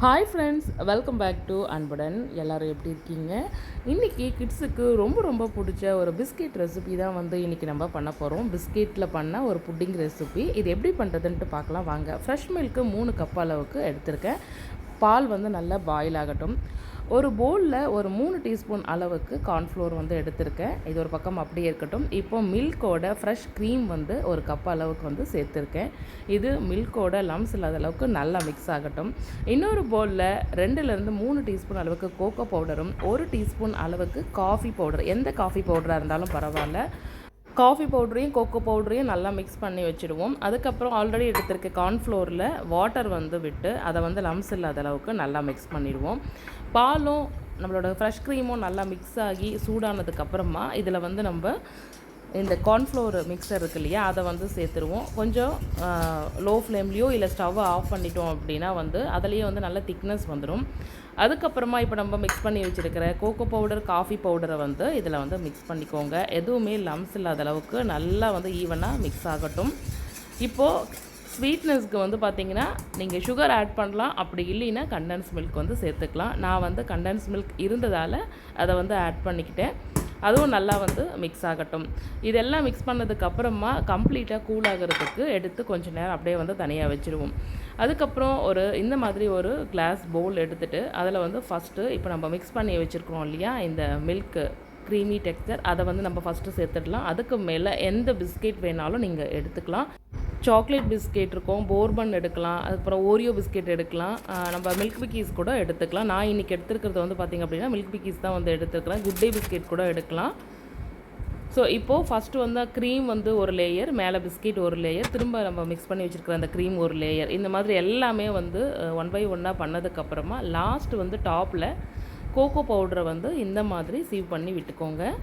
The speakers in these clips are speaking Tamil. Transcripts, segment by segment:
Hi friends, welcome back to Anbudan. எல்லோரும் எப்படி இருக்கீங்க? இன்றைக்கி கிட்ஸுக்கு ரொம்ப ரொம்ப பிடிச்ச ஒரு பிஸ்கெட் ரெசிபி தான் இன்றைக்கி நம்ம பண்ண போகிறோம். பிஸ்கெட்டில் பண்ண ஒரு புட்டிங் ரெசிபி. இது எப்படி பண்ணுறதுன்ட்டு பார்க்கலாம் வாங்க. ஃப்ரெஷ் மில்க்கு 3 கப் அளவுக்கு எடுத்திருக்கேன். பால் நல்லா பாயில் ஆகட்டும். ஒரு பவுலில் ஒரு 3 டீஸ்பூன் அளவுக்கு கார்ன்ஃப்ளோர் எடுத்திருக்கேன். இது ஒரு பக்கம் அப்படியே இருக்கட்டும். இப்போ மில்கோட ஃப்ரெஷ் க்ரீம் ஒரு கப் அளவுக்கு சேர்த்துருக்கேன். இது மில்கோட லம்ஸ் இல்லாத அளவுக்கு நல்லா மிக்ஸ் ஆகட்டும். இன்னொரு பவுலில் 2லேருந்து 3 டீஸ்பூன் அளவுக்கு கோகோ பவுடரும் 1 டீஸ்பூன் அளவுக்கு காஃபி பவுடர், எந்த காஃபி பவுடராக இருந்தாலும் பரவாயில்ல, காஃபி பவுடரையும் கோகோ பவுடரையும் நல்லா மிக்ஸ் பண்ணி வச்சுடுவோம். அதுக்கப்புறம் ஆல்ரெடி எடுத்திருக்க கார்ன்ஃப்ளோரில் வாட்டர் விட்டு அதை லம்ஸ் இல்லாத அளவுக்கு நல்லா மிக்ஸ் பண்ணிடுவோம். பாலும் நம்மளோட ஃப்ரெஷ் க்ரீமும் நல்லா மிக்ஸ் ஆகி சூடானதுக்கப்புறமா இதில் நம்ம இந்த கார்ன்ஃப்ளோர் மிக்சர் இருக்கு இல்லையா, அதை சேர்த்துருவோம். கொஞ்சம் லோ ஃப்ளேம்லேயோ இல்லை ஸ்டவ்வை ஆஃப் பண்ணிட்டோம் அப்படின்னா அதுலேயே நல்ல திக்னஸ் வந்துடும். அதுக்கப்புறமா இப்போ நம்ம மிக்ஸ் பண்ணி வச்சுருக்கிற கோகோ பவுடர், காஃபி பவுடரை இதில் மிக்ஸ் பண்ணிக்கோங்க. எதுவுமே லம்ஸ் இல்லாத அளவுக்கு நல்லா ஈவனாக மிக்ஸ் ஆகட்டும். இப்போது ஸ்வீட்னஸ்க்கு பார்த்திங்கன்னா நீங்கள் சுகர் ஆட் பண்ணலாம், அப்படி இல்லைன்னா கண்டென்ஸ் மில்க் சேர்த்துக்கலாம். நான் கண்டென்ஸ் மில்க் இருந்ததால் அதை ஆட் பண்ணிக்கிட்டேன். அதுவும் நல்லா மிக்ஸ் ஆகட்டும். இதெல்லாம் மிக்ஸ் பண்ணதுக்கப்புறமா கம்ப்ளீட்டாக கூல் ஆகிறதுக்கு எடுத்து கொஞ்சம் நேரம் அப்படியே தனியாக வச்சுருவோம். அதுக்கப்புறம் இந்த மாதிரி ஒரு கிளாஸ் பவுல் எடுத்துகிட்டு அதில் ஃபஸ்ட்டு இப்போ நம்ம மிக்ஸ் பண்ணி வச்சுருக்கோம் இல்லையா, இந்த மில்க்கு க்ரீமி டெக்ஸ்சர், அதை நம்ம ஃபஸ்ட்டு சேர்த்துடலாம். அதுக்கு மேலே எந்த பிஸ்கெட் வேணாலும் நீங்கள் எடுத்துக்கலாம். சாக்லேட் பிஸ்கெட் இருக்கும், போர்பன் எடுக்கலாம், அதுக்கப்புறம் ஓரியோ பிஸ்கெட் எடுக்கலாம், நம்ம மில்க் பிக்கீஸ் கூட எடுத்துக்கலாம். நான் இன்றைக்கி எடுத்துருக்கிறது பார்த்திங்க அப்படின்னா மில்க் பிக்கீஸ் தான் எடுத்துருக்கிறேன். குட் டே பிஸ்கெட் கூட எடுக்கலாம். ஸோ இப்போது ஃபஸ்ட்டு க்ரீம் ஒரு லேயர், மேலே பிஸ்கெட் ஒரு லேயர், திரும்ப நம்ம மிக்ஸ் பண்ணி வச்சுருக்கிற அந்த க்ரீம் ஒரு லேயர், இந்த மாதிரி எல்லாமே 1 பை 1 பண்ணதுக்கப்புறமா லாஸ்ட் டாப்பில் கோகோ பவுடரை இந்த மாதிரி சீவ் பண்ணி விட்டுக்கோங்க.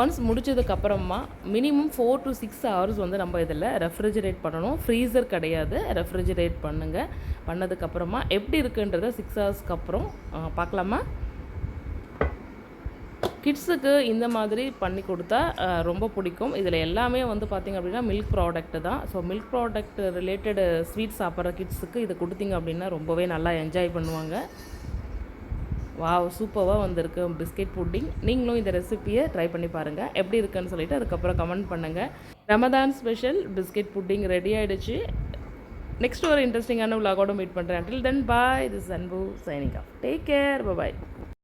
ஒன்ஸ் முடிச்சதுக்கப்புறமா மினிமம் 4 to 6 hours நம்ம இதில் ரெஃப்ரிஜரேட் பண்ணணும். ஃப்ரீசர் கிடையாது, ரெஃப்ரிஜரேட் பண்ணுங்கள். பண்ணதுக்கப்புறமா எப்படி இருக்குன்றதை 6 ஹவர்ஸ்க்கு அப்புறம் பார்க்கலாமா? கிட்ஸுக்கு இந்த மாதிரி பண்ணி கொடுத்தா ரொம்ப பிடிக்கும். இதில் எல்லாமே பார்த்திங்க அப்படின்னா மில்க் ப்ராடக்ட்டு தான். So milk product related sweet சாப்பிட்ற கிட்ஸுக்கு இதை கொடுத்திங்க அப்படின்னா ரொம்பவே நல்லா என்ஜாய் பண்ணுவாங்க. வாவ், சூப்பராக வந்திருக்கு பிஸ்கெட் புட்டிங். நீங்களும் இந்த ரெசிப்பியை ட்ரை பண்ணி பாருங்கள், எப்படி இருக்குன்னு சொல்லிவிட்டு அதுக்கப்புறம் கமெண்ட் பண்ணுங்கள். Ramadan special biscuit pudding ready ஆகிடுச்சு. நெக்ஸ்ட் ஒரு இன்ட்ரெஸ்டிங்கான விலாகோட மீட் பண்ணுறேன். Until then, bye. This is Anbu signing off. Take care. Bye-bye.